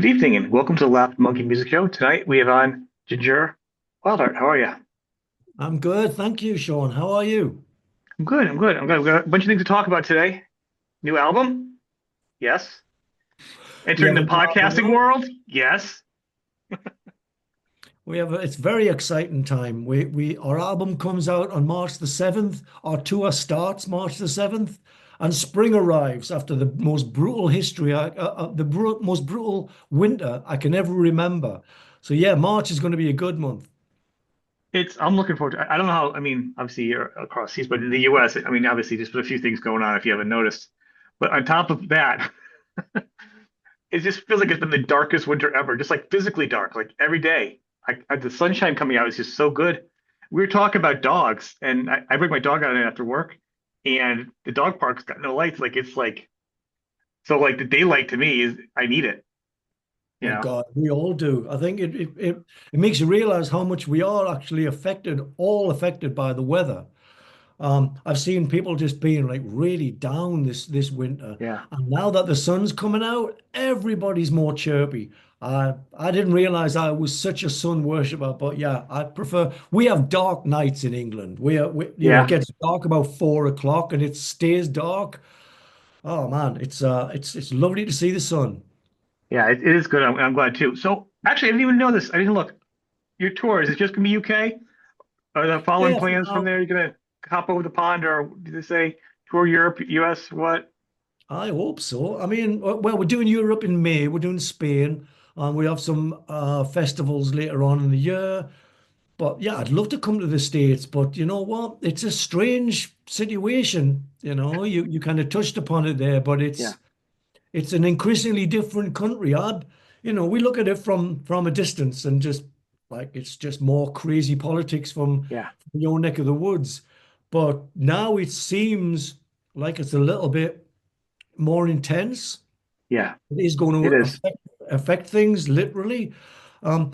evening and welcome to the Lap Monkey Music Show. Tonight we have on Ginger Wildheart. How are you? I'm good. Thank you, Sean. How are you? I'm good. I'm good. I'm good. We've got a bunch of things to talk about today. New album? Yes. We Entering have the a new album podcasting out. world? Yes. It's very exciting time. Our album comes out on March the 7th. Our tour starts March the 7th, and spring arrives after the most brutal most brutal winter I can ever remember. So yeah, March is going to be a good month. I'm looking forward to I don't know how, obviously you're across seas, but in the US, obviously there's been a few things going on if you haven't noticed. But on top of that, it just feels like it's been the darkest winter ever, just like physically dark, like every day. The sunshine coming out is just so good. We were talking about dogs, and I bring my dog out after work, and the dog park's got no lights. Like the daylight to me is I need it, you Oh know? God, we all do. I think it makes you realize how much we are actually all affected by the weather. I've seen people just being like really down this winter, Yeah. and now that the sun's coming out, everybody's more chirpy. I didn't realize I was such a sun worshiper, but yeah, I prefer. We have dark nights in England. It Yeah. gets dark about 4 o'clock and it stays dark. Oh man, it's lovely to see the sun. Yeah, it is good. I'm glad too. So actually, I didn't even know this. I didn't look. Your tour, is it just gonna be UK? Are the following Yeah, for plans from now. there? You're gonna hop over the pond, or did they say tour Europe, US, what? I hope so. I mean, well, we're doing Europe in May. We're doing Spain, and we have some festivals later on in the year. But yeah, I'd love to come to the States, but you know what? It's a strange situation. You kind of touched upon it there, but Yeah. it's an increasingly different country. We look at it from a distance and just like it's just more crazy politics Yeah. from your neck of the woods. But now it seems like it's a little bit more intense. Yeah. It is going It to is. affect things literally.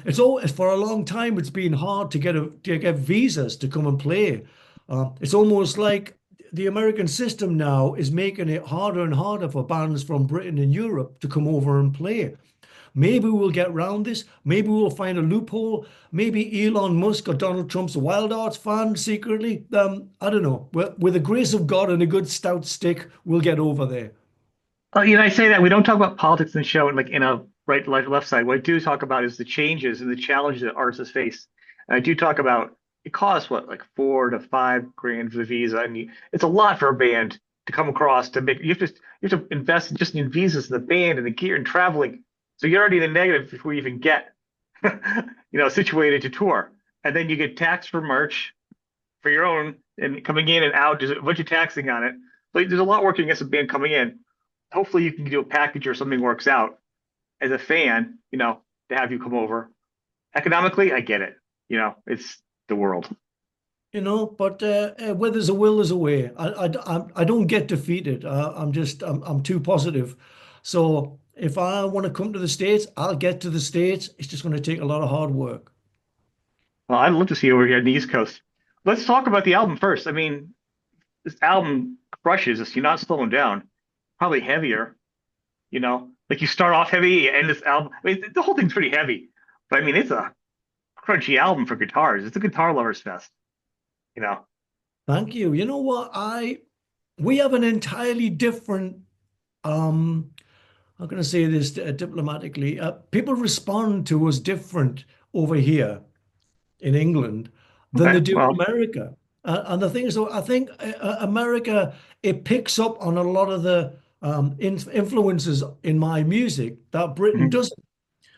It's all for a long time. It's been hard to get visas to come and play. It's almost like the American system now is making it harder and harder for bands from Britain and Europe to come over and play. Maybe we'll get around this. Maybe we'll find a loophole. Maybe Elon Musk or Donald Trump's a Wildhearts fan secretly. I don't know. With the grace of God and a good stout stick, we'll get over there. I say that we don't talk about politics in the show and like in a right, left side. What I do talk about is the changes and the challenges that artists face. And I do talk about it costs what, like 4 to 5 grand for the visa. I mean, it's a lot for a band to come across to make. You have to invest just in visas and the band and the gear and traveling. So you're already in the negative before you even get, situated to tour. And then you get taxed for merch for your own and coming in and out. There's a bunch of taxing on it. Like there's a lot working against a band coming in. Hopefully you can do a package or something works out as a fan, to have you come over. Economically, I get it. It's the world. But where there's a will, there's a way. I don't get defeated. I'm too positive. So if I want to come to the States, I'll get to the States. It's just going to take a lot of hard work. Well, I'd love to see you over here on the East Coast. Let's talk about the album first. I mean, this album crushes us. You're not slowing down. Probably heavier, like you start off heavy, you end this album. I mean, the whole thing's pretty heavy, but I mean, it's a crunchy album for guitars. It's a guitar lovers fest, you know. Thank you. You know what? We have an entirely different, um, I'm going to say this diplomatically. People respond to us different over here in England than they Okay, do in well, America. And the thing is, though, I think America, it picks up on a lot of the influences in my music that Britain mhm, doesn't.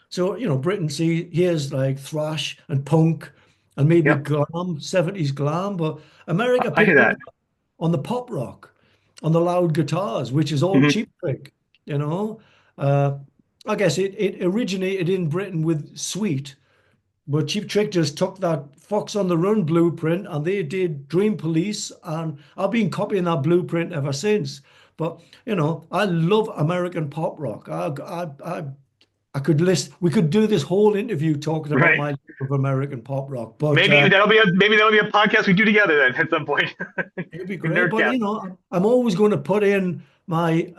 So, Britain here's like thrash and punk and maybe yep, glam, 70s glam, but America I hear picked up that. on the pop rock, on the loud guitars, which is all Hmm. Cheap Trick, you know. Uh, I guess it originated in Britain with Sweet, but Cheap Trick just took that Fox on the Run blueprint and they did Dream Police, and I've been copying that blueprint ever since. But I love American pop rock. I could list. We could do this whole interview talking about Right. my love of American pop rock, but Maybe that'll be a podcast we do together then at some point. it'd be A great. But nerdcast. I'm always going to put in my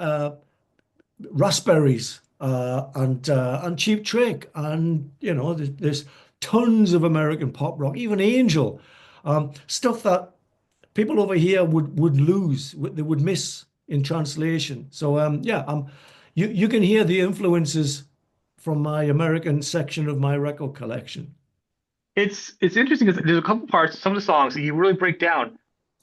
raspberries. and Cheap Trick, and there's tons of American pop rock, even Angel, stuff that people over here would lose, they would miss in translation. So yeah, you can hear the influences from my American section of my record collection. It's interesting because there's a couple parts, some of the songs that you really break down.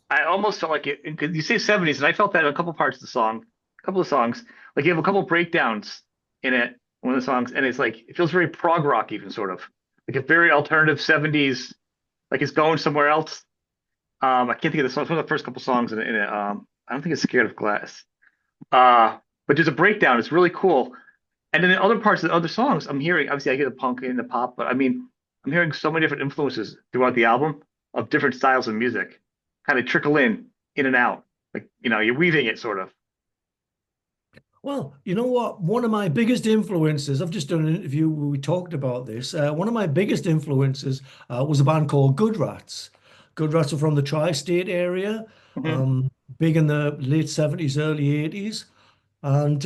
I almost felt like it because you say 70s, and I felt that in a couple parts of the song, a couple of songs. Like you have a couple breakdowns in it, one of the songs, and it's like it feels very prog rock, even sort of like a very alternative 70s, like it's going somewhere else. I can't think of the songs. One of the first couple songs in it. I don't think it's Scared of Glass. But there's a breakdown. It's really cool. And then in other parts of the other songs, I'm hearing, obviously I get the punk and the pop, but I mean, I'm hearing so many different influences throughout the album of different styles of music, kind of trickle in and out. Like, you're weaving it sort of. Well, you know what? One of my biggest influences, I've just done an interview where we talked about this. One of my biggest influences was a band called Good Rats. Good Rats are from the tri-state area, Hmm. um, big in the late 70s, early 80s. And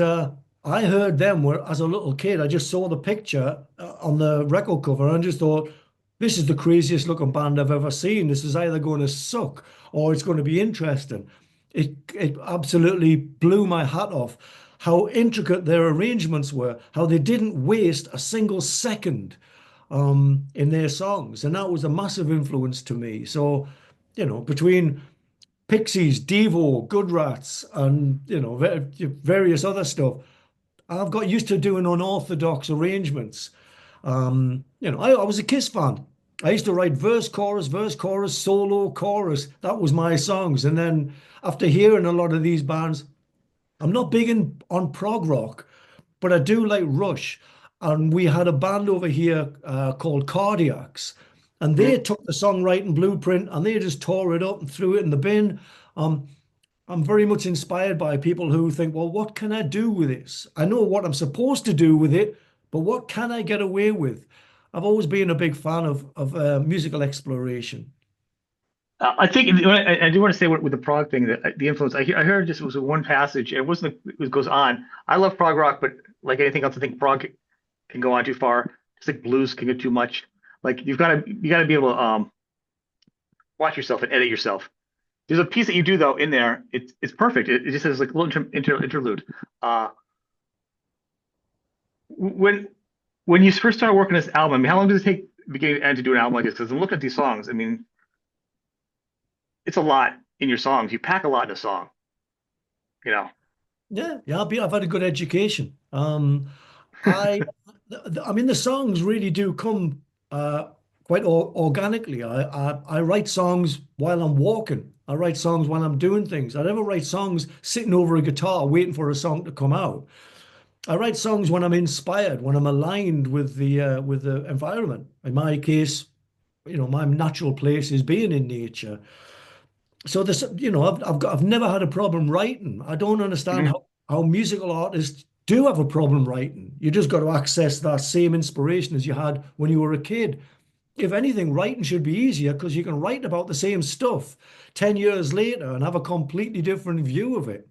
I heard them as a little kid. I just saw the picture on the record cover and just thought, this is the craziest looking band I've ever seen. This is either going to suck or it's going to be interesting. It absolutely blew my hat off how intricate their arrangements were, how they didn't waste a single second in their songs. And that was a massive influence to me. So, between Pixies, Devo, Good Rats, and various other stuff. I've got used to doing unorthodox arrangements. I was a Kiss fan. I used to write verse, chorus, solo, chorus. That was my songs. And then after hearing a lot of these bands, I'm not big on prog rock, but I do like Rush. And we had a band over here called Cardiacs, and they Hmm. took the songwriting blueprint and they just tore it up and threw it in the bin. Um, I'm very much inspired by people who think, well, what can I do with this? I know what I'm supposed to do with it, but what can I get away with? I've always been a big fan of musical exploration. I think I do want to say with the prog thing that the influence I heard just was one passage. It wasn't it goes on. I love prog rock, but like anything else, I think prog can go on too far. Just like blues can get too much. Like you got to be able to watch yourself and edit yourself. There's a piece that you do though in there. It's perfect. It just has like a little interlude. Uh, when when you first started working this album, I mean, how long does it take beginning to end to do an album like this? Because I'm looking at these songs. I mean, it's a lot in your songs. You pack a lot in a song. You know. Yeah, yeah, I've had a good education. I, I mean, the songs really do come quite organically. I write songs while I'm walking. I write songs while I'm doing things. I never write songs sitting over a guitar waiting for a song to come out. I write songs when I'm inspired, when I'm aligned with the environment. In my case, my natural place is being in nature. So this, I've never had a problem writing. I don't understand Mhm. how musical artists do have a problem writing. You just got to access that same inspiration as you had when you were a kid. If anything, writing should be easier because you can write about the same stuff 10 years later and have a completely different view of it.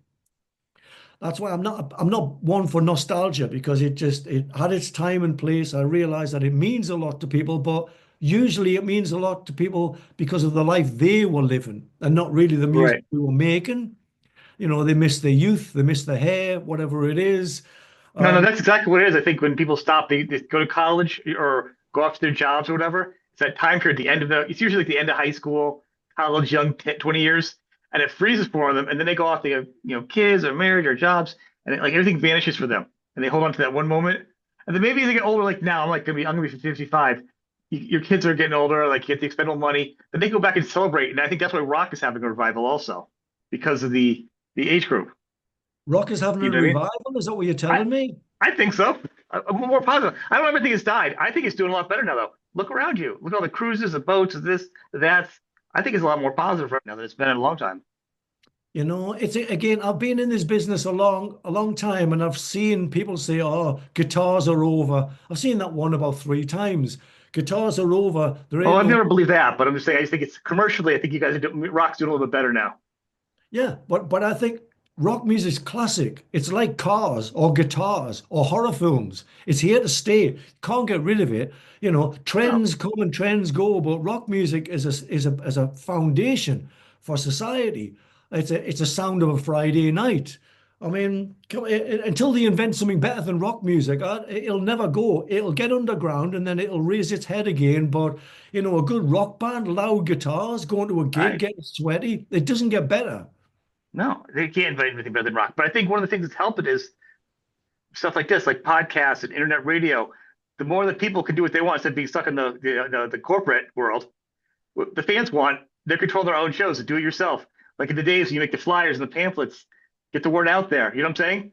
That's why I'm not one for nostalgia because it had its time and place. I realize that it means a lot to people, but usually it means a lot to people because of the life they were living and not really the music Right. we were making. They miss their youth, they miss their hair, whatever it is. No, no, Um, that's exactly what it is. I think when people stop, they go to college or go off to their jobs or whatever. It's that time period, the end of it's usually like the end of high school, college, young, 10, 20 years, and it freezes for them. And then they go off to get, kids or marriage or jobs, and like everything vanishes for them. And they hold on to that one moment. And then maybe they get older, like now, I'm gonna be 55. Your kids are getting older, like you get to spend more money. Then they go back and celebrate. And I think that's why rock is having a revival also, because of the age group. rock is having You a know what I mean? revival, is that what you're I, telling me? I think so. I'm more positive. I don't ever think it's died. I think it's doing a lot better now, though. Look around you. Look at all the cruises, the boats, this, that. I think it's a lot more positive right now than it's been in a long time. It's again, I've been in this business a long time, and I've seen people say, "Oh, guitars are over." I've seen that one about 3 times. Guitars are over. There Oh, ain't I've no. never believed that, but I'm just saying, I just think it's commercially, I think you guys are doing, rock's doing a little bit better now. Yeah, but I think rock music's classic. It's like cars or guitars or horror films. It's here to stay. Can't get rid of it. You know, No, trends come and trends go, but rock music is a foundation for society. It's a sound of a Friday night. I mean, until they invent something better than rock music, it'll never go. It'll get underground and then it'll raise its head again. But a good rock band, loud guitars, going to a gig, I getting sweaty, it doesn't get better. no, they can't invent anything better than rock. But I think one of the things that's helped it is stuff like this, like podcasts and internet radio. The more that people can do what they want instead of being stuck in the corporate world, what the fans want, they control their own shows. Do it yourself. Like in the days when you make the flyers and the pamphlets, get the word out there. You know what I'm saying?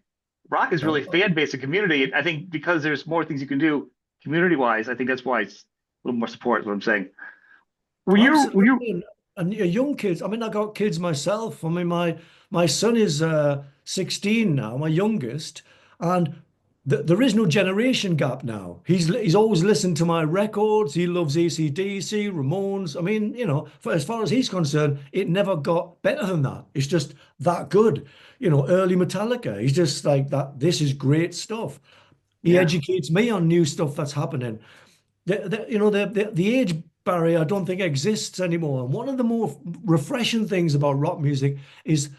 Rock is really Oh, fan based and community. And I think because there's more things you can do community wise, I think that's why it's a little more support. Is what I'm saying. Were you? absolutely. And young kids, I mean, I got kids myself. I mean, my son is 16 now, my youngest, and there is no generation gap now. He's always listened to my records. He loves AC/DC, Ramones. I mean, as far as he's concerned, it never got better than that. It's just that good. Early Metallica. He's just like that. This is great stuff. He Yeah, educates me on new stuff that's happening. The age barrier I don't think exists anymore. And one of the more refreshing things about rock music is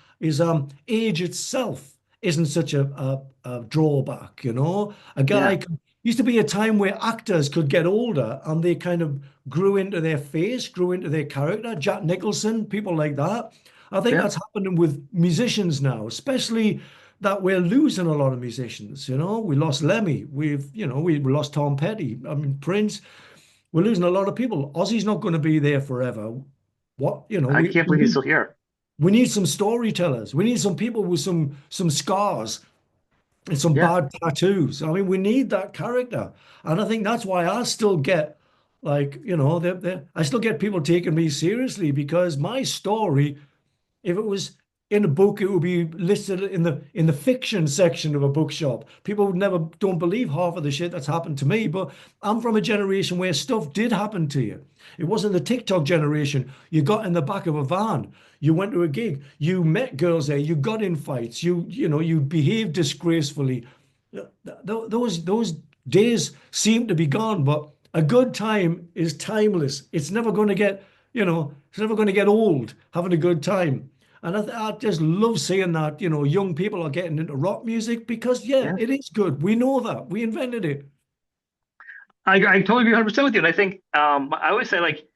age itself isn't such a drawback. A yeah, guy used to be a time where actors could get older and they kind of grew into their face, grew into their character. Jack Nicholson, people like that. I think yeah. that's happening with musicians now, especially that we're losing a lot of musicians. We lost Lemmy. We lost Tom Petty. I mean, Prince. We're losing a lot of people. Ozzy's not going to be there forever. What, I we, can't we believe he's need still here. we need some storytellers. We need some people with some scars and some Yeah, bad tattoos. I mean, we need that character. And I think that's why I still get like, I still get people taking me seriously because my story, if it was in a book, it would be listed in the fiction section of a bookshop. People would never don't believe half of the shit that's happened to me. But I'm from a generation where stuff did happen to you. It wasn't the TikTok generation. You got in the back of a van. You went to a gig. You met girls there. You got in fights. You behaved disgracefully. Those days seem to be gone. But a good time is timeless. It's never going to get old having a good time. And I just love seeing that, young people are getting into rock music because, yeah, yeah. it is good. We know that. We invented it. I totally agree 100% with you. And I think I always say like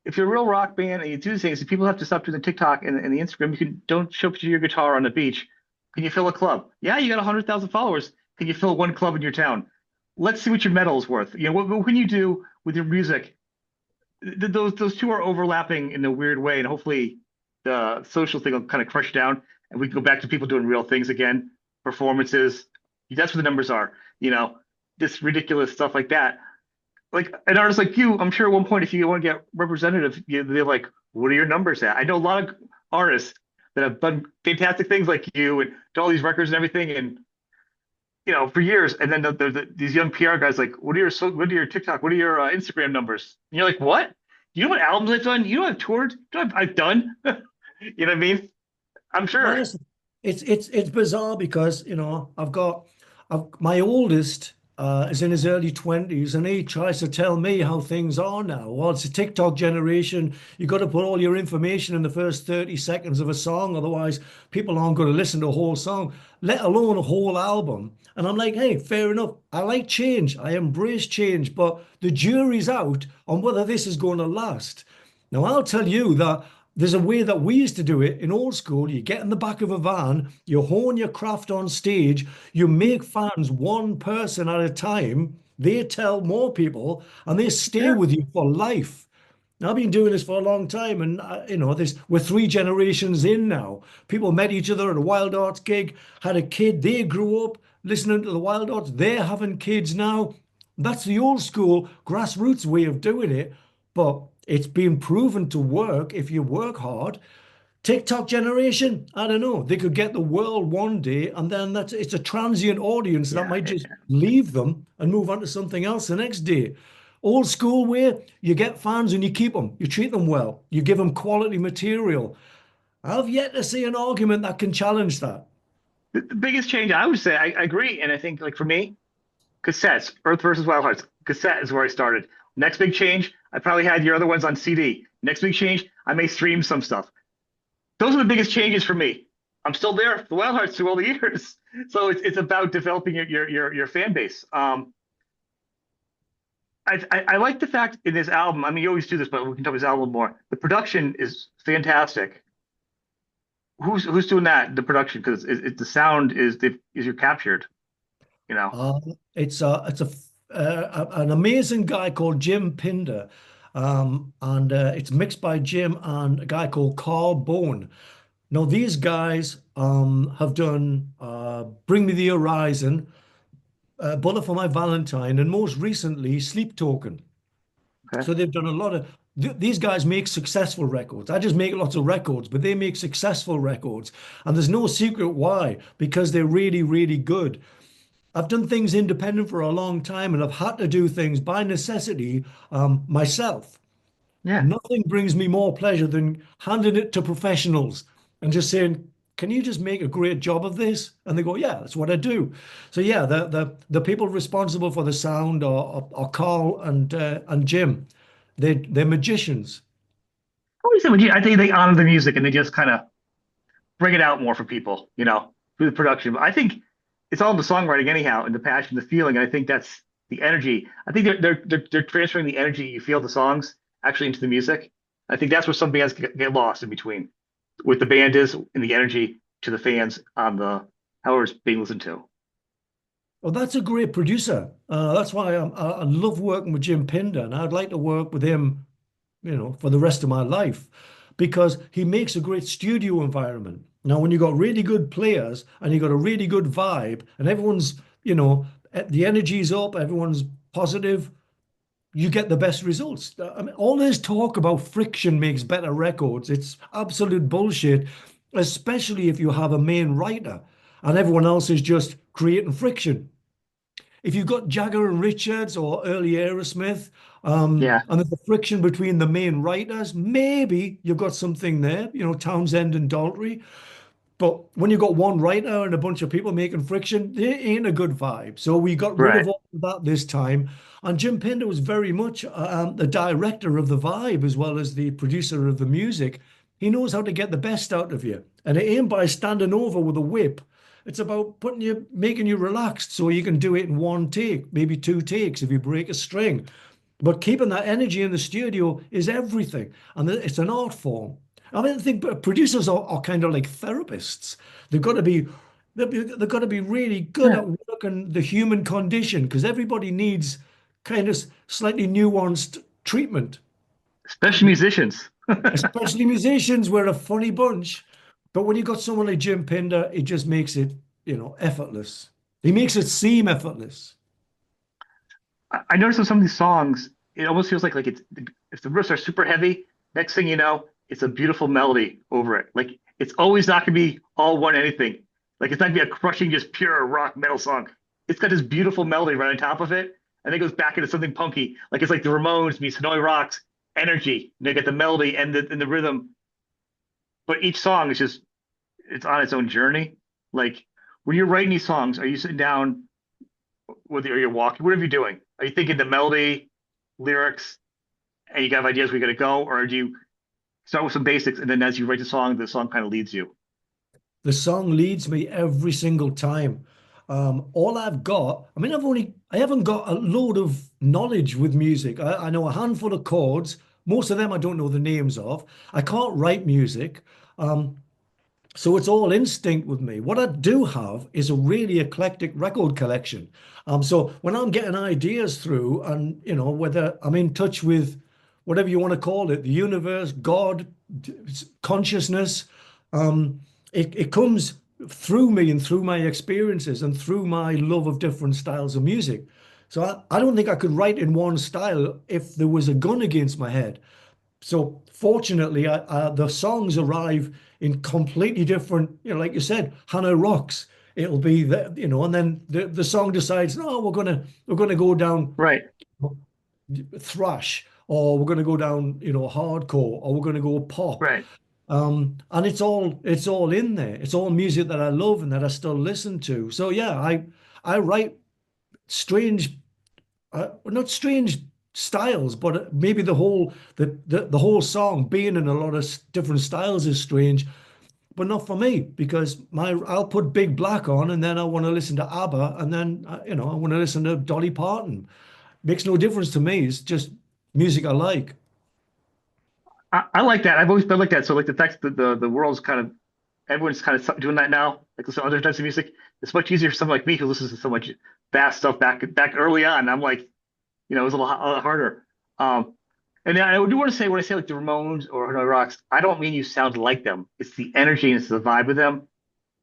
if you're a real rock band and you do these things, people have to stop doing the TikTok and the Instagram. You can don't show up to your guitar on the beach. Can you fill a club? Yeah, you got 100,000 followers. Can you fill one club in your town? Let's see what your metal is worth. What can you do with your music? Those two are overlapping in a weird way, and hopefully the social thing will kind of crush down, and we can go back to people doing real things again, performances. That's what the numbers are. This ridiculous stuff like that. Like an artist like you, I'm sure at one point, if you want to get representative, they're like, "What are your numbers at?" I know a lot of artists that have done fantastic things like you and done all these records and everything, and for years. And then these young PR guys like, what are your TikTok? What are your Instagram numbers? And you're like, what? You know what albums I've done? You know what I've toured? You know what I've done? You know what I mean? I'm sure. Honestly, it's bizarre because my oldest is in his early 20s and he tries to tell me how things are now. Well, it's a TikTok generation. You got to put all your information in the first 30 seconds of a song, otherwise people aren't going to listen to a whole song, let alone a whole album. And I'm like, hey, fair enough. I like change. I embrace change, but the jury's out on whether this is going to last. Now, I'll tell you that there's a way that we used to do it in old school. You get in the back of a van, you hone your craft on stage, you make fans one person at a time. They tell more people and they stay Yeah. with you for life. Now, I've been doing this for a long time, and we're three generations in now. People met each other at a Wildhearts gig, had a kid, they grew up listening to the Wildhearts. They're having kids now. That's the old school grassroots way of doing it, but it's been proven to work if you work hard. TikTok generation, I don't know. They could get the world one day, and then it's a transient audience that Yeah. might just leave them and move on to something else the next day. Old school way, you get fans and you keep them. You treat them well. You give them quality material. I've yet to see an argument that can challenge that. The biggest change I would say, I agree, and I think like for me, cassettes, Earth versus Wild Hearts, cassette is where I started. Next big change, I probably had your other ones on CD. Next big change, I may stream some stuff. Those are the biggest changes for me. I'm still there for the Wild Hearts through all the years. So it's about developing your fan base. I like the fact in this album. I mean, you always do this, but we can talk about this album more. The production is fantastic. Who's doing that? The production because the sound is you're captured. You know. Uh, it's an amazing guy called Jim Pinder, and it's mixed by Jim and a guy called Carl Bone. Now these guys have done "Bring Me the Horizon," "Bullet for My Valentine," and most recently "Sleep Token." Okay. So they've done a lot of. These guys make successful records. I just make lots of records, but they make successful records, and there's no secret why, because they're really, really good. I've done things independent for a long time and I've had to do things by necessity myself. Yeah. Nothing brings me more pleasure than handing it to professionals and just saying, "Can you just make a great job of this?" And they go, "Yeah, that's what I do." So yeah, the people responsible for the sound are Carl and Jim. They're magicians. Always say, I think they honor the music and they just kind of bring it out more for people. You know, through the production. But I think it's all the songwriting anyhow, and the passion, the feeling. And I think that's the energy. I think they're transferring the energy you feel the songs actually into the music. I think that's where something else get lost in between with the band is and the energy to the fans on the however it's being listened to. Well, that's a great producer. That's why I love working with Jim Pinder, and I'd like to work with him, for the rest of my life because he makes a great studio environment. Now, when you got really good players and you got a really good vibe and everyone's, the energy's up, everyone's positive, you get the best results. I mean, all this talk about friction makes better records. It's absolute bullshit, especially if you have a main writer and everyone else is just creating friction. If you've got Jagger and Richards or early Aerosmith, Yeah. and there's a friction between the main writers, maybe you've got something there, Townsend and Daltrey. But when you've got one writer and a bunch of people making friction, there ain't a good vibe. So we got rid of Right. all of that this time. And Jim Pinder was very much the director of the vibe as well as the producer of the music. He knows how to get the best out of you. And it ain't by standing over with a whip. It's about making you relaxed so you can do it in one take, maybe two takes if you break a string. But keeping that energy in the studio is everything. And it's an art form. I mean, I think producers are kind of like therapists. They've got to be they've got to be really good Yeah. at working the human condition because everybody needs kind of slightly nuanced treatment. Especially musicians. Especially musicians, we're a funny bunch. But when you got someone like Jim Pinder, it just makes it, effortless. He makes it seem effortless. I noticed with some of these songs, it almost feels like it's if the riffs are super heavy, next thing you know, it's a beautiful melody over it. Like it's always not gonna be all one anything. Like it's not gonna be a crushing, just pure rock metal song. It's got this beautiful melody right on top of it, and then it goes back into something punky. Like it's like the Ramones meets Hanoi Rocks energy. They get the melody and the rhythm, but each song is just it's on its own journey. Like when you're writing these songs, are you sitting down, whether you're walking, whatever you're doing, are you thinking the melody, lyrics, and you have ideas where you're gonna go, or do you start with some basics and then as you write the song kind of leads you? The song leads me every single time. All I've got, I mean, I haven't got a load of knowledge with music. I know a handful of chords. Most of them I don't know the names of. I can't write music. Um, So it's all instinct with me. What I do have is a really eclectic record collection. So when I'm getting ideas through, and whether I'm in touch with whatever you want to call it, the universe, God, consciousness, it comes through me and through my experiences and through my love of different styles of music. So I don't think I could write in one style if there was a gun against my head. So fortunately, the songs arrive in completely different, like you said, Hannah rocks. It'll be that, and then the song decides, no, we're gonna go down Right, thrash, or we're gonna go down, hardcore, or we're gonna go pop. right. And it's all in there. It's all music that I love and that I still listen to. So yeah, I write strange, well, not strange styles, but maybe the whole song being in a lot of different styles is strange, but not for me because my I'll put Big Black on and then I want to listen to ABBA and then I want to listen to Dolly Parton. Makes no difference to me. It's just music I like. I like that. I've always been like that. So like the fact that the world's kind of everyone's kind of doing that now, like listen to other types of music. It's much easier for someone like me who listens to so much fast stuff back early on. I'm like, it was a lot harder. Um, and then I do want to say when I say like the Ramones or Hanoi Rocks, I don't mean you sound like them. It's the energy and it's the vibe of them,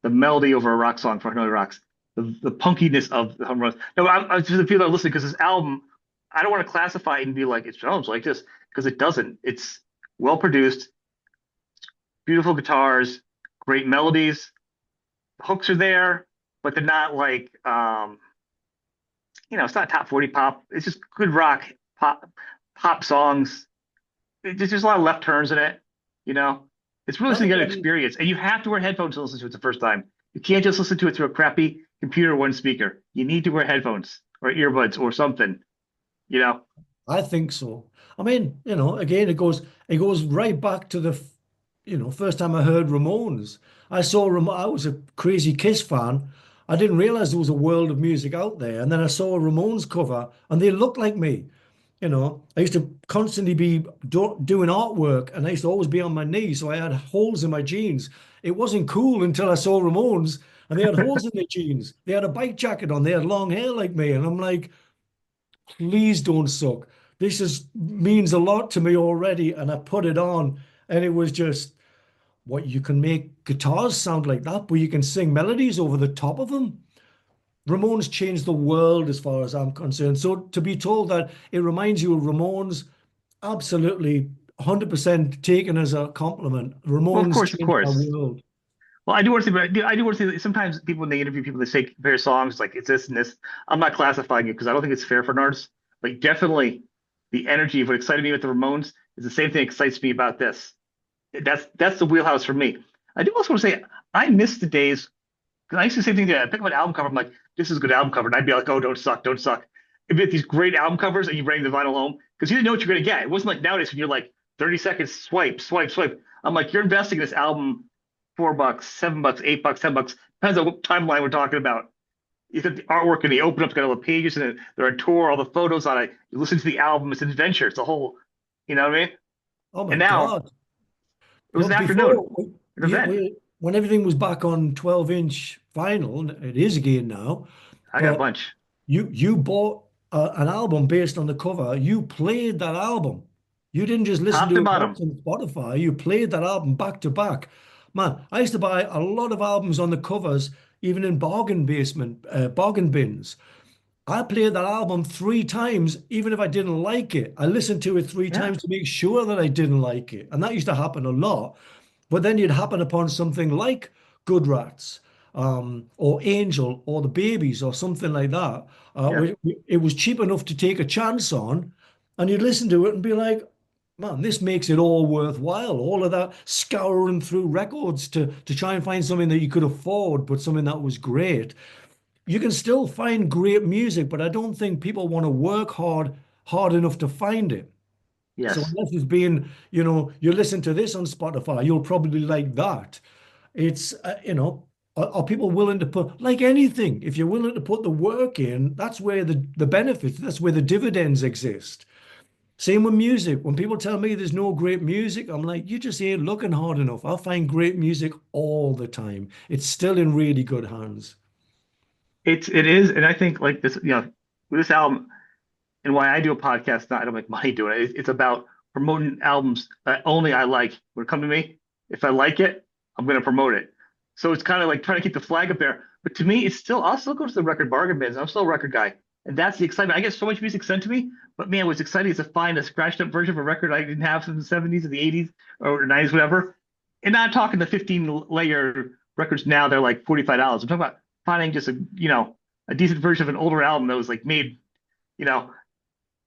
the melody over a rock song for Hanoi Rocks, the punkiness of the Ramones. No, I'm just the people that are listening because this album, I don't want to classify it and be like it sounds like this because it doesn't. It's well produced, beautiful guitars, great melodies. The hooks are there, but they're not like it's not top 40 pop. It's just good rock pop songs. There's a lot of left turns in it, you know. It's really something you got to Okay. experience, and you have to wear headphones to listen to it the first time. You can't just listen to it through a crappy computer one speaker. You need to wear headphones or earbuds or something, you know. I think so. I mean, again, it goes right back to first time I heard Ramones. I was a crazy Kiss fan. I didn't realize there was a world of music out there. And then I saw a Ramones cover and they looked like me. I used to constantly be doing artwork and I used to always be on my knees. So I had holes in my jeans. It wasn't cool until I saw Ramones and they had holes in their jeans. They had a bike jacket on. They had long hair like me. And I'm like, please don't suck. This is means a lot to me already. And I put it on, and it was just what you can make guitars sound like that, but you can sing melodies over the top of them. Ramones changed the world as far as I'm concerned. So to be told that it reminds you of Ramones, absolutely 100% taken as a compliment. Well, Ramones of changed my course. world. Well, I do want to say, but I do want to say that sometimes people when they interview people, they say compare songs like it's this and this. I'm not classifying it because I don't think it's fair for an artist. Like definitely, the energy of what excited me with the Ramones is the same thing that excites me about this. That's the wheelhouse for me. I do also want to say I miss the days because I used to say things that I pick up an album cover. I'm like, this is a good album cover, and I'd be like, oh, don't suck, don't suck. It'd be like these great album covers, and you bring the vinyl home because you didn't know what you're gonna get. It wasn't like nowadays when you're like 30 seconds, swipe, swipe, swipe. I'm like, you're investing in this album $4, $7, $8, $10. Depends on what timeline we're talking about. You got the artwork and the open up's got all the pages and they're a tour, all the photos on it. You listen to the album, it's an adventure. It's a whole, you know what I mean? Oh my And now God. it was Well, an afternoon, before an event. when everything was back on 12-inch vinyl, and it is again now, I got a but bunch, you bought an album based on the cover. You played that album. You didn't just listen top to to it once bottom. on Spotify. You played that album back to back. Man, I used to buy a lot of albums on the covers, even in bargain bins. I played that album 3 times, even if I didn't like it. I listened to it three Yeah, times to make sure that I didn't like it. And that used to happen a lot. But then you'd happen upon something like Good Rats, or Angel, or The Babies, or something like that. yeah. It was cheap enough to take a chance on, and you'd listen to it and be like, man, this makes it all worthwhile. All of that scouring through records to try and find something that you could afford, but something that was great. You can still find great music, but I don't think people want to work hard enough to find it. So Yes. unless it's being, you listen to this on Spotify, you'll probably like that. It's, are people willing to put, like anything, if you're willing to put the work in, that's where the benefits, that's where the dividends exist. Same with music. When people tell me there's no great music, I'm like, you just ain't looking hard enough. I find great music all the time. It's still in really good hands. It is, and I think like this, with this album and why I do a podcast, not I don't make money doing it. It's about promoting albums that only I like. When it come to me, if I like it, I'm gonna promote it. So it's kind of like trying to keep the flag up there. But to me, it's still I'll still go to the record bargain bins. I'm still a record guy, and that's the excitement. I get so much music sent to me, but man, what's exciting is to find a scratched up version of a record I didn't have from the '70s or the '80s or '90s, whatever. And not talking the 15 layer records now. They're like $45. I'm talking about finding just a decent version of an older album that was like made, you know,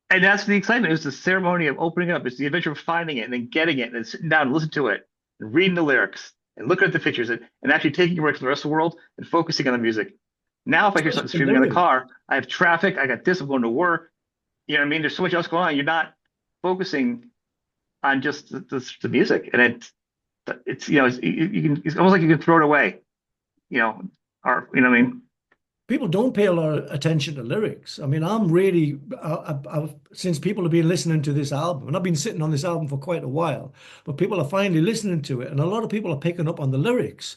and that's the excitement. It was the ceremony of opening it up. It's the adventure of finding it and then getting it and then sitting down and listen to it. and reading the lyrics and looking at the pictures and actually taking a break from the rest of the world and focusing on the music. Now, if I hear Especially something the streaming in the lyrics. car, I have traffic, I got this, I'm going to work. You know what I mean? There's so much else going on. You're not focusing on just the music, and it's you can it's almost like you can throw it away, you know, or you know what I mean? People don't pay a lot of attention to lyrics. I mean, I'm really, since people have been listening to this album, and I've been sitting on this album for quite a while, but people are finally listening to it, and a lot of people are picking up on the lyrics.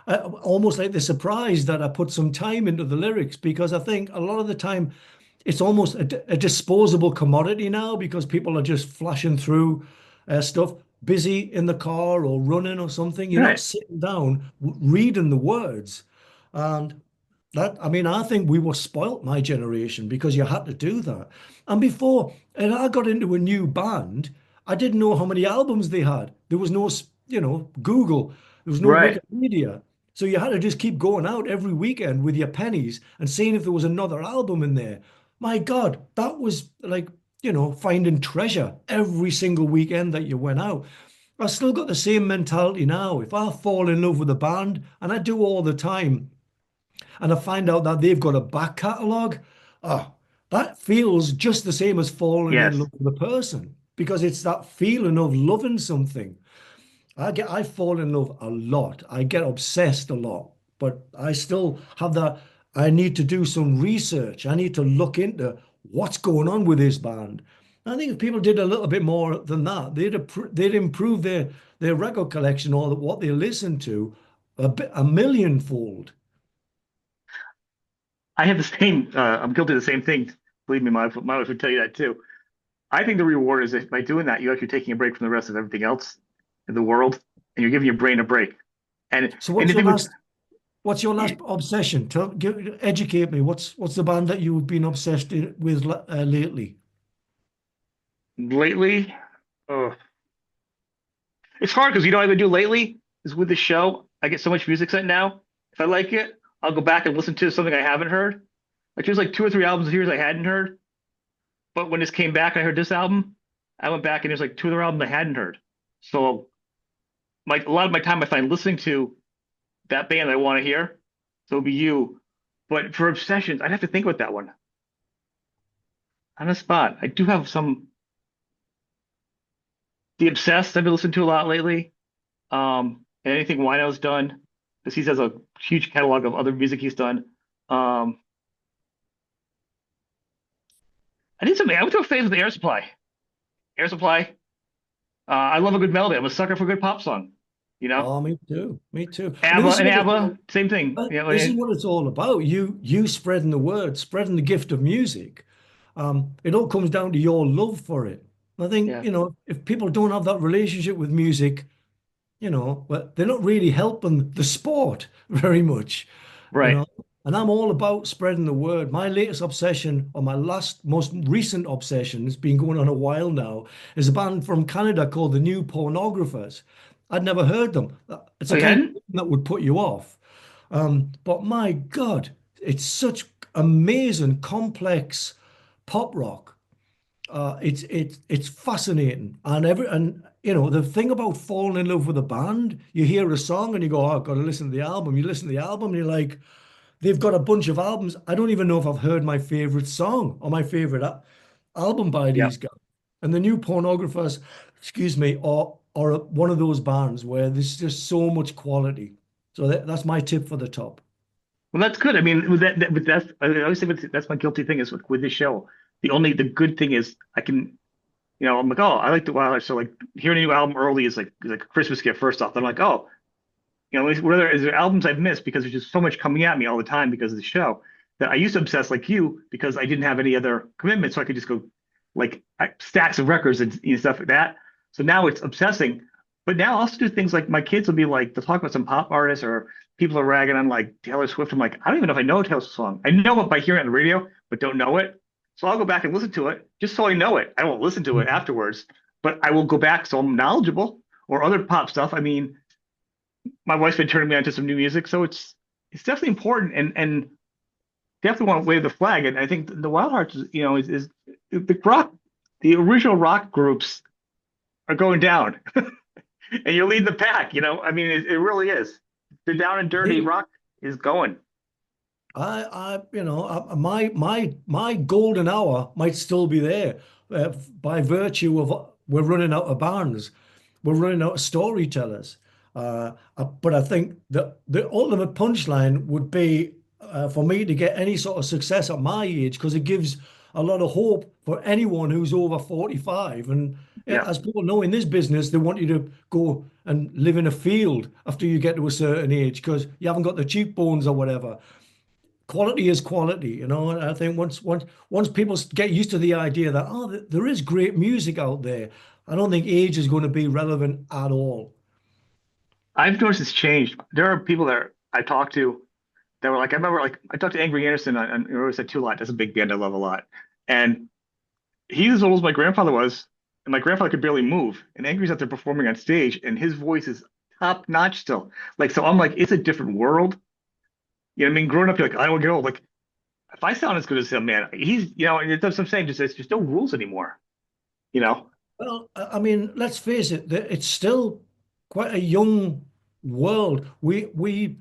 Almost like they're surprised that I put some time into the lyrics because I think a lot of the time it's almost a disposable commodity now because people are just flashing through stuff, busy in the car or running or something. You're not Right. sitting down reading the words. And that, I mean, I think we were spoilt, my generation, because you had to do that. And before, and I got into a new band, I didn't know how many albums they had. There was no, Google, there was no Right. Wikipedia. So you had to just keep going out every weekend with your pennies and seeing if there was another album in there. My God, that was like, finding treasure every single weekend that you went out. I still got the same mentality now. If I fall in love with a band, and I do all the time, and I find out that they've got a back catalogue, oh, that feels just the same as falling in Yes. love with a person because it's that feeling of loving something. I fall in love a lot. I get obsessed a lot, but I still have that. I need to do some research. I need to look into what's going on with this band. I think if people did a little bit more than that, they'd improve their record collection or what they listen to a millionfold. I have the same. I'm guilty of the same thing. Believe me, my wife would tell you that too. I think the reward is if by doing that, you're actually taking a break from the rest of everything else in the world, and you're giving your brain a break. So And the thing with what's your last obsession? Educate me. What's the band that you've been obsessed with lately? lately, oh, it's hard because you know what I've been doing lately is with the show. I get so much music sent now. If I like it, I'll go back and listen to something I haven't heard. Like there's like two or three albums of yours I hadn't heard, but when this came back, I heard this album. I went back and there's like two other albums I hadn't heard. So my a lot of my time I find listening to that band I want to hear. So it'll be you. But for obsessions, I'd have to think about that one on the spot. I do have some The Obsessed I've been listening to a lot lately. And anything Wino's done, because he has a huge catalog of other music he's done. Um, I did something. I went through a phase with the Air Supply. Air Supply. I love a good melody. I'm a sucker for a good pop song. You know, Oh, me too. Me too. I mean, ABBA and ABBA, same thing. You know, this is what it's all about. You spreading the word, spreading the gift of music. It all comes down to your love for it. I think, yeah, if people don't have that relationship with music, well, they're not really helping the sport very much, you right. know. And I'm all about spreading the word. My latest obsession, or my most recent obsession, has been going on a while now, is a band from Canada called the New Pornographers. I'd never heard them. It's Oh, a you kind of hadn't? thing that would put you off. But my God, it's such amazing, complex pop rock. It's fascinating, and the thing about falling in love with a band, you hear a song and you go, oh, I've got to listen to the album. You listen to the album and you're like, they've got a bunch of albums. I don't even know if I've heard my favorite song or my favorite album by Yeah. these guys. And the New Pornographers, excuse me, are one of those bands where there's just so much quality. So that's my tip for the top. Well, that's good. I mean, with that's I always say that's my guilty thing is with this show. The good thing is I can, I'm like, oh, I like the Wildhearts. So like hearing a new album early is like a Christmas gift. First off, I'm like, oh, whether is there albums I've missed because there's just so much coming at me all the time because of the show that I used to obsess like you because I didn't have any other commitments, so I could just go like stacks of records and stuff like that. So now it's obsessing. But now I also do things like my kids will be like, they'll talk about some pop artists or people are ragging on like Taylor Swift. I'm like, I don't even know if I know a Taylor Swift song. I know it by hearing it on the radio, but don't know it. So I'll go back and listen to it just so I know it. I won't listen to it afterwards, but I will go back so I'm knowledgeable or other pop stuff. I mean, my wife's been turning me on to some new music, so it's definitely important and definitely want to wave the flag. And I think the Wildhearts, is the rock, the original rock groups are going down. and you're leading the pack. I mean, it really is. The down and dirty Yeah. rock is going. My golden hour might still be there, by virtue of we're running out of bands, we're running out of storytellers. But I think the ultimate punchline would be, for me to get any sort of success at my age, because it gives a lot of hope for anyone who's over 45. And yeah, Yeah. as people know in this business, they want you to go and live in a field after you get to a certain age because you haven't got the cheekbones or whatever. Quality is quality, and I think once people get used to the idea that, oh, there is great music out there, I don't think age is going to be relevant at all. I've noticed it's changed. There are people that I talked to that were like, I remember like I talked to Angry Anderson on Rose at Two Lot. That's a big band I love a lot. And he's as old as my grandfather was, and my grandfather could barely move. And Angry's out there performing on stage, and his voice is top notch still. Like, so I'm like, it's a different world. You know what I mean? Growing up, you're like, I don't want to get old. Like, if I sound as good as him, man, and it's what I'm saying, just there's just no rules anymore, you know? Well, I mean, let's face it, it's still quite a young world. We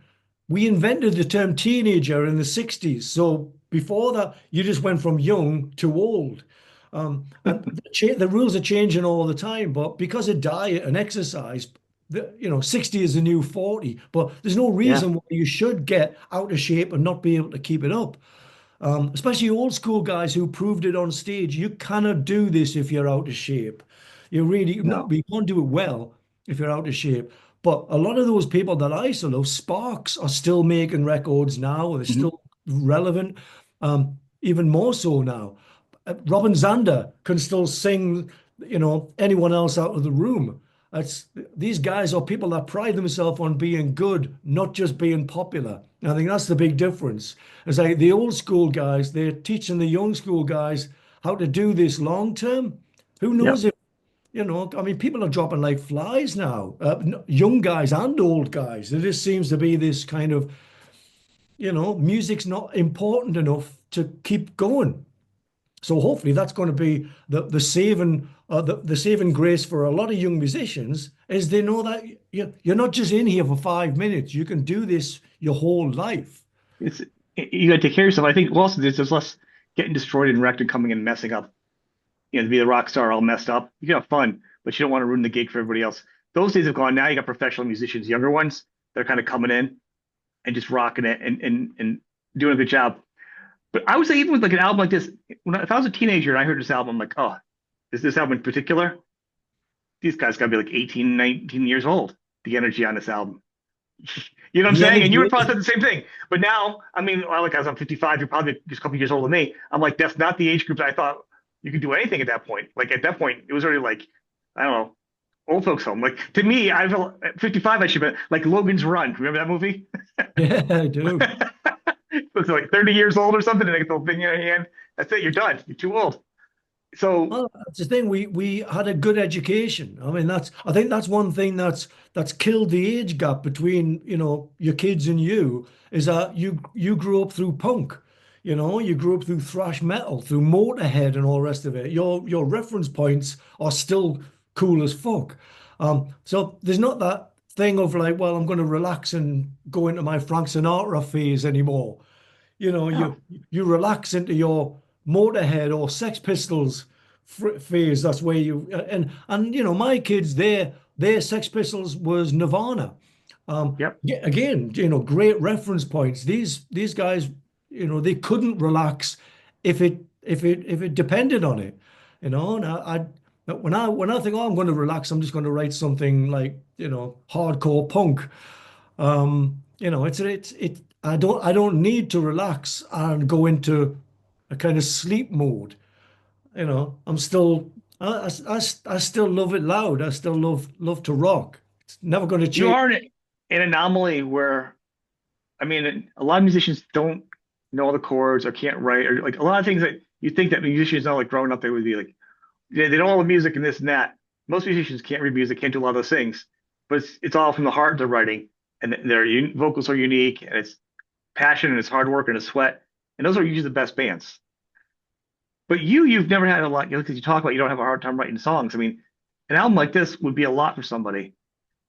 invented the term teenager in the 60s. So before that, you just went from young to old. And the rules are changing all the time. But because of diet and exercise, 60 is the new 40. But there's no Yeah. reason why you should get out of shape and not be able to keep it up. Especially old school guys who proved it on stage. You cannot do this if you're out of shape. You really no, No. you can't do it well if you're out of shape. But a lot of those people that I sort of Sparks are still making records now. They're Mhm. still relevant, even more so now. Robin Zander can still sing, anyone else out of the room. That's These guys are people that pride themselves on being good, not just being popular. And I think that's the big difference. It's like the old school guys, they're teaching the young school guys how to do this long term. Who knows Yep. if, I mean, people are dropping like flies now, young guys and old guys. There just seems to be this kind of, music's not important enough to keep going. So hopefully that's going to be the saving grace for a lot of young musicians is they know that you're not just in here for 5 minutes. You can do this your whole life. It's you got to take care of yourself. I think also there's less getting destroyed and wrecked and coming and messing up. To be the rock star all messed up. You can have fun, but you don't want to ruin the gig for everybody else. Those days have gone. Now you got professional musicians, younger ones, they're kind of coming in and just rocking it and doing a good job. But I would say even with like an album like this, if I was a teenager and I heard this album, I'm like, oh, is this album in particular? These guys got to be like 18, 19 years old. The energy on this album. You know what I'm The saying? And you energy would probably is, say the same thing. But now, I mean, well, like as I'm 55, you're probably just a couple years older than me. I'm like, that's not the age group that I thought you could do anything at that point. Like at that point, it was already like, I don't know, old folks home. Like to me, I feel at 55, I should be like Logan's Run. Remember that movie? yeah, I do. Looks like 30 years old or something, and they get the thing in your hand. That's it. You're done. You're too old. So Well, that's the thing. We had a good education. I mean, I think that's one thing that's killed the age gap between, your kids and you, is that you grew up through punk. You grew up through thrash metal, through Motorhead and all the rest of it. Your reference points are still cool as fuck. So there's not that thing of like, well, I'm going to relax and go into my Frank Sinatra phase anymore. You know, no, you relax into your Motorhead or Sex Pistols phase. That's where and my kids, their Sex Pistols was Nirvana. yep. Yeah, again, great reference points. These guys, they couldn't relax if it depended on it. And when I think, oh, I'm going to relax, I'm just going to write something like, hardcore punk. It's I don't need to relax and go into a kind of sleep mode. I'm still I still love it loud. I still love to rock. It's never going to You change. are an anomaly where, I mean, a lot of musicians don't know all the chords or can't write, or like a lot of things that you think that musicians know, like growing up, they would be like, yeah, they know all the music and this and that. Most musicians can't read music, can't do a lot of those things, but it's all from the heart they're writing, and their vocals are unique, and it's passion and it's hard work and it's sweat, and those are usually the best bands. But you've never had a lot, because you talk about you don't have a hard time writing songs. I mean, an album like this would be a lot for somebody.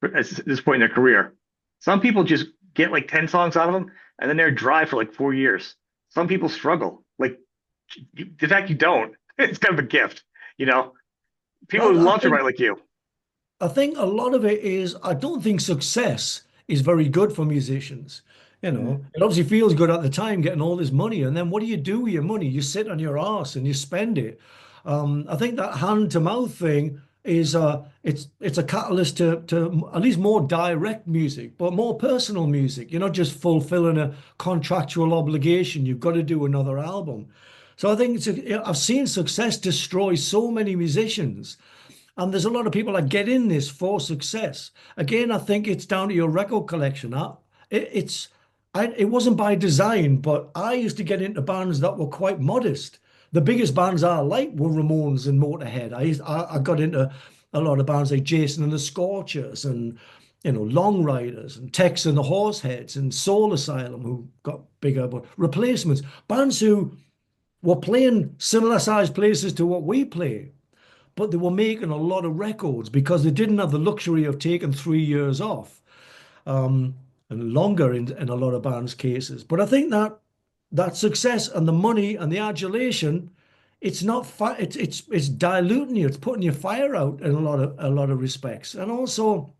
at this point in their career. Some people just get like 10 songs out of them and then they're dry for like 4 years. Some people struggle. Like the fact you don't, it's kind of a gift, you know? People Well, would I love to think write like you. I think a lot of it is I don't think success is very good for musicians. You Mm, know, it obviously feels good at the time getting all this money, and then what do you do with your money? You sit on your ass and you spend it. I think that hand to mouth thing is it's a catalyst to at least more direct music, but more personal music. You're not just fulfilling a contractual obligation. You've got to do another album. So I think I've seen success destroy so many musicians. And there's a lot of people that get in this for success. Again, I think it's down to your record collection. It wasn't by design, but I used to get into bands that were quite modest. The biggest bands I liked were Ramones and Motorhead. I got into a lot of bands like Jason and the Scorchers and Long Riders and Tex and the Horseheads and Soul Asylum, who got bigger, but replacements. Bands who were playing similar sized places to what we play, but they were making a lot of records because they didn't have the luxury of taking 3 years off, um, and longer in a lot of bands' cases. But I think that that success and the money and the adulation, it's not it's diluting you. It's putting your fire out in a lot of respects. And also,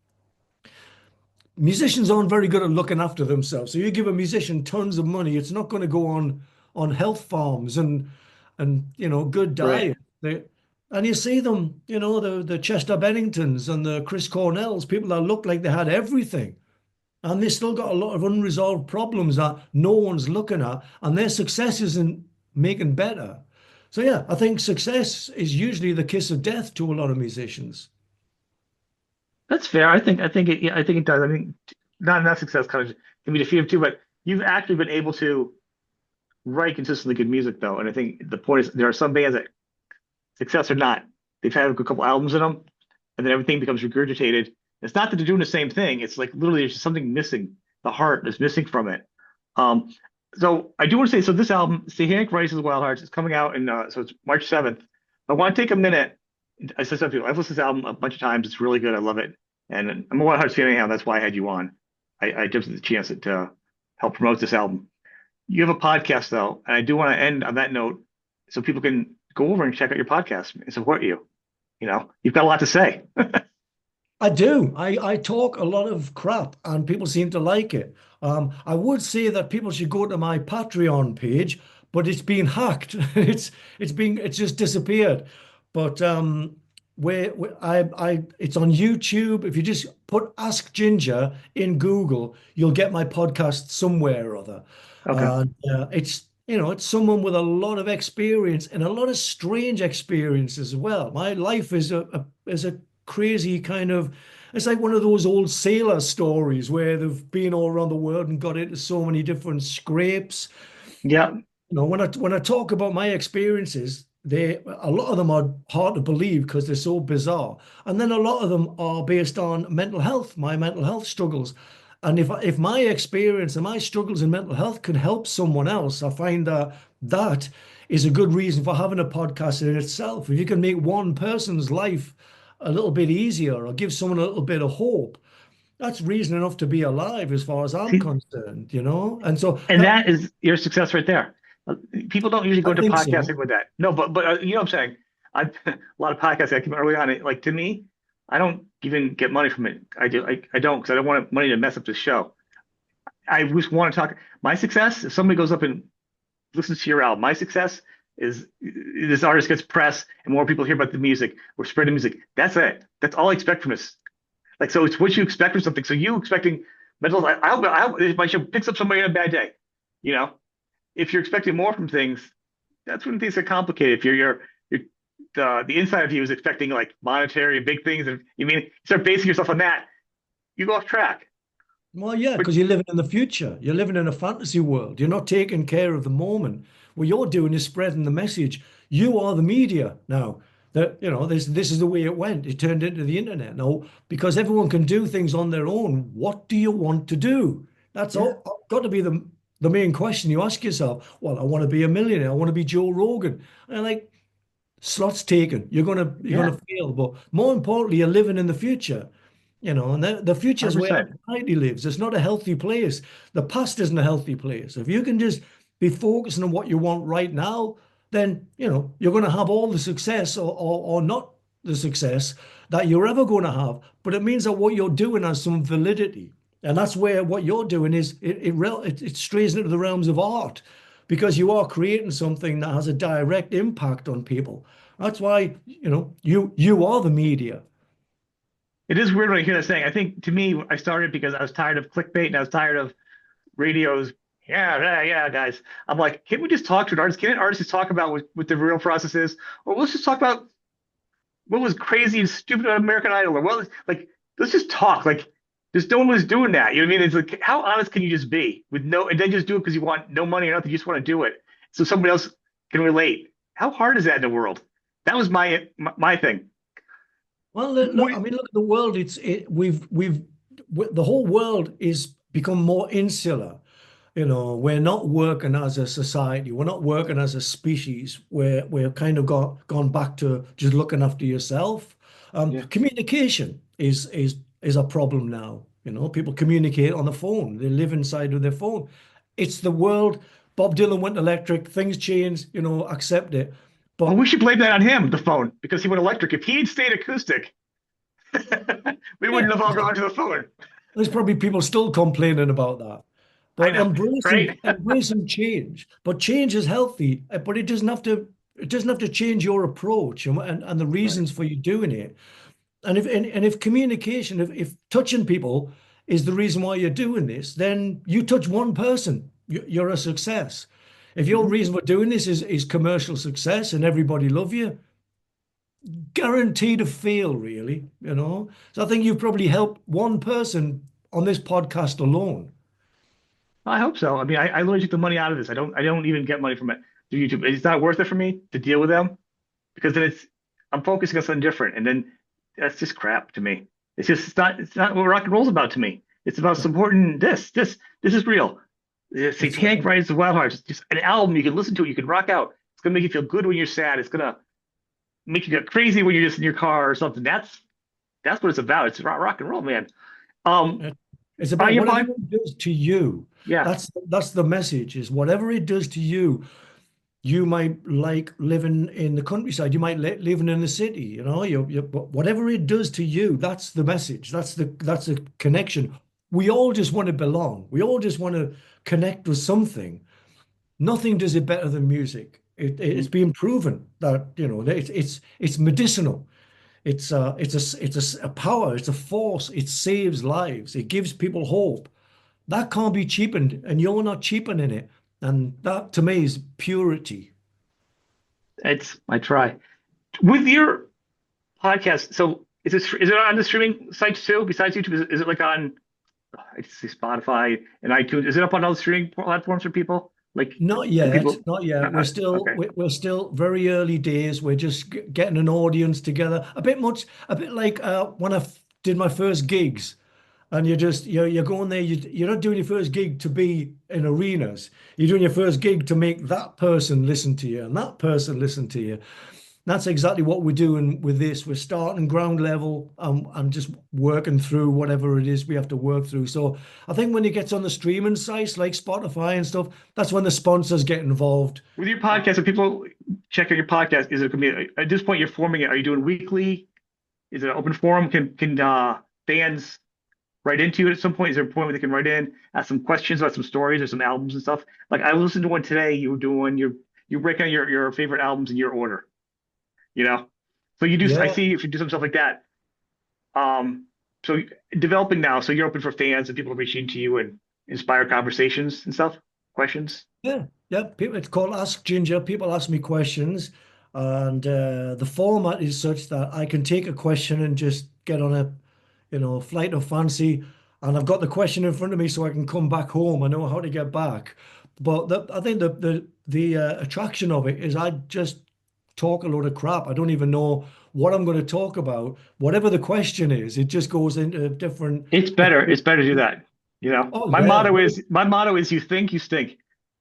musicians aren't very good at looking after themselves. So you give a musician tons of money, it's not going to go on health farms and good right. diet. And you see them, the Chester Benningtons and the Chris Cornells, people that look like they had everything, and they still got a lot of unresolved problems that no one's looking at, and their success isn't making better. So yeah, I think success is usually the kiss of death to a lot of musicians. That's fair. I think it does. I mean, not enough success kind of can be defeated too, but you've actually been able to write consistently good music though. And I think the point is there are some bands that success or not, they've had a couple albums in them, and then everything becomes regurgitated. It's not that they're doing the same thing. It's like literally there's just something missing. The heart is missing from it. Um, so I do want to say, so this album, Satanic Rises Wild Hearts, is coming out in so it's March 7th. I want to take a minute. I said something. I've listened to this album a bunch of times. It's really good. I love it. And I'm a Wild Hearts fan anyhow. That's why I had you on. I jumped at the chance to help promote this album. You have a podcast though, and I do want to end on that note so people can go over and check out your podcast and support you. You know, you've got a lot to say. I do. I talk a lot of crap and people seem to like it. I would say that people should go to my Patreon page, but it's been hacked. It's just disappeared. But it's on YouTube. If you just put Ask Ginger in Google, you'll get my podcast somewhere or other. Okay. It's someone with a lot of experience and a lot of strange experiences as well. My life is a crazy kind of, it's like one of those old sailor stories where they've been all around the world and got into so many different scrapes. Yeah. When I talk about my experiences, a lot of them are hard to believe because they're so bizarre, and then a lot of them are based on mental health, my mental health struggles. And if my experience and my struggles in mental health can help someone else, I find that that is a good reason for having a podcast in itself. If you can make one person's life a little bit easier or give someone a little bit of hope, that's reason enough to be alive as far as I'm See, concerned. And so and that that is your success right there. People don't usually go I into think so. podcasting with that. No, but you know what I'm saying? I a lot of podcasts I came early on. Like to me, I don't even get money from it. I don't because I don't want money to mess up the show. I just want to talk. My success, if somebody goes up and listens to your album, my success is this artist gets press and more people hear about the music. We're spreading music. That's it. That's all I expect from this. Like, so it's what you expect from something. So you expecting mental, I hope if my show picks up somebody on a bad day, you know, if you're expecting more from things, that's when things get complicated. If you're the inside of you is expecting like monetary and big things, and you mean you start basing yourself on that, you go off track. Well, yeah, But because you're living in the future. You're living in a fantasy world. You're not taking care of the moment. What you're doing is spreading the message. You are the media now. That this is the way it went. It turned into the internet now because everyone can do things on their own. What do you want to do? That's yeah, all got to be the main question you ask yourself. Well, I want to be a millionaire. I want to be Joe Rogan. And like slots taken. You're gonna yeah. fail. But more importantly, you're living in the future. And the future is where 100%. anxiety lives. It's not a healthy place. The past isn't a healthy place. If you can just be focusing on what you want right now, then, you're going to have all the success or not the success that you're ever going to have. But it means that what you're doing has some validity. And that's where what you're doing is it strays into the realms of art because you are creating something that has a direct impact on people. That's why, you are the media. It is weird when I hear that saying. I think to me, I started because I was tired of clickbait and I was tired of radios. Yeah, yeah, yeah, guys. I'm like, can't we just talk to an artist? Can't an artist just talk about what the real process is? Or let's just talk about what was crazy and stupid about American Idol, or what, like, let's just talk. Like, just no one was doing that. You know what I mean? It's like, how honest can you just be with no, and then just do it because you want no money or nothing. You just want to do it so somebody else can relate. How hard is that in the world? That was my thing. Well, look, I Wait, mean, look at the world. The whole world is become more insular. We're not working as a society. We're not working as a species. We're kind of gone back to just looking after yourself. yeah. Communication is a problem now. People communicate on the phone. They live inside of their phone. It's the world. Bob Dylan went electric. Things changed. Accept it. Well, But we should blame that on him, the phone, because he went electric. If he had stayed acoustic, we yeah, wouldn't have all gone to the phone. there's probably people still complaining about that. I But know, embracing right? embracing change. But change is healthy, but it doesn't have to change your approach and the Right. reasons for you doing it. And if communication, if touching people is the reason why you're doing this, then you touch one person, you're a success. If your Mhm. reason for doing this is commercial success and everybody love you, guaranteed to fail, really. So I think you've probably helped one person on this podcast alone. I hope so. I mean, I literally took the money out of this. I don't even get money from it through YouTube. It's not worth it for me to deal with them because then I'm focusing on something different, and then that's just crap to me. It's not what rock and roll's about to me. It's about No, supporting this is real. The it's Satanic Rise of Wildhearts, it's just an album you can listen to, you can rock out. It's gonna make you feel good when you're sad. It's gonna make you go crazy when you're just in your car or something. That's what it's about. It's rock and roll, man. Um, it's on about your whatever pod, it does to you. yeah, That's the message, is whatever it does to you. You might like living in the countryside. You might living in the city. Whatever it does to you, that's the message. That's the connection. We all just want to belong. We all just want to connect with something. Nothing does it better than music. It's been proven that it's medicinal. It's a power. It's a force. It saves lives. It gives people hope. That can't be cheapened, and you're not cheapening it. And that to me is purity. I try with your podcast. So is it on the streaming sites too? Besides YouTube, is it like on I see Spotify and iTunes? Is it up on all the streaming platforms for people? Like, Not can yet, people? not yet. We're still Okay. we're still very early days. We're just getting an audience together. A bit like when did my first gigs, and you're going there. You're not doing your first gig to be in arenas. You're doing your first gig to make that person listen to you and that person listen to you. That's exactly what we're doing with this. We're starting ground level and just working through whatever it is we have to work through. So I think when it gets on the streaming sites like Spotify and stuff, that's when the sponsors get involved. With your podcast, if people check out your podcast, is it going to be at this point you're forming it? Are you doing weekly? Is it an open forum? Can fans write into it at some point? Is there a point where they can write in, ask some questions about some stories or some albums and stuff? Like I listened to one today. You were doing you break out your favorite albums in your order. You know, so you do. I Yeah, see if you do some stuff like that. So developing now, so you're open for fans and people reaching to you and inspire conversations and stuff, questions. yeah, yeah. It's called Ask Ginger. People ask me questions, and the format is such that I can take a question and just get on a flight of fancy, and I've got the question in front of me, so I can come back home. I know how to get back. But I think the attraction of it is I just talk a load of crap. I don't even know what I'm going to talk about. Whatever the question is, it just goes into different. It's better. It's better to do that. You know, Oh my yeah, motto is my motto is you think you stink.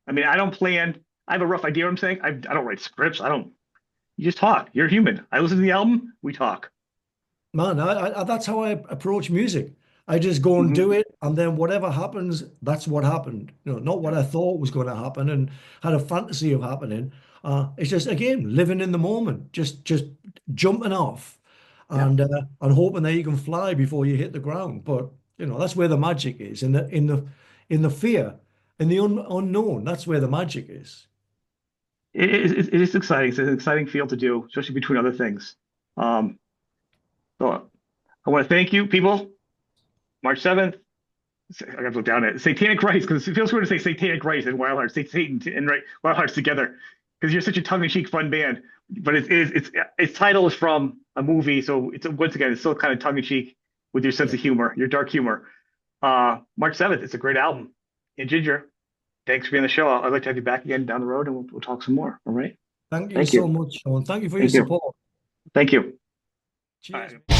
I mean, I don't plan. I have a rough idea what I'm saying. I don't write scripts. I don't. You just talk. You're human. I listen to the album. We talk. Man, that's how I approach music. I just go and do Hmm. it, and then whatever happens, that's what happened. Not what Yeah. I thought was going to happen and had a fantasy of happening. It's just again living in the moment, just jumping off, Yeah. and hoping that you can fly before you hit the ground. But that's where the magic is in the fear, in the unknown. That's where the magic is. It is exciting. It's an exciting field to do, especially between other things. Um, so I want to thank you, people. March 7th. I got to look down at it. Satanic Rites, because it feels weird to say Satanic Rites and Wildhearts. Say Satan and Wildhearts together, because you're such a tongue-in-cheek fun band. But its title is from a movie, so it's once again it's still kind of tongue-in-cheek with your sense Yeah. of humor, your dark humor. March 7th. It's a great album. And Ginger, thanks for being on the show. I'd like to have you back again down the road, and we'll talk some more. All right. Thank you Thank so you. much, Sean. Thank you for your Thank you. support. Thank you. All Cheers, right. mate.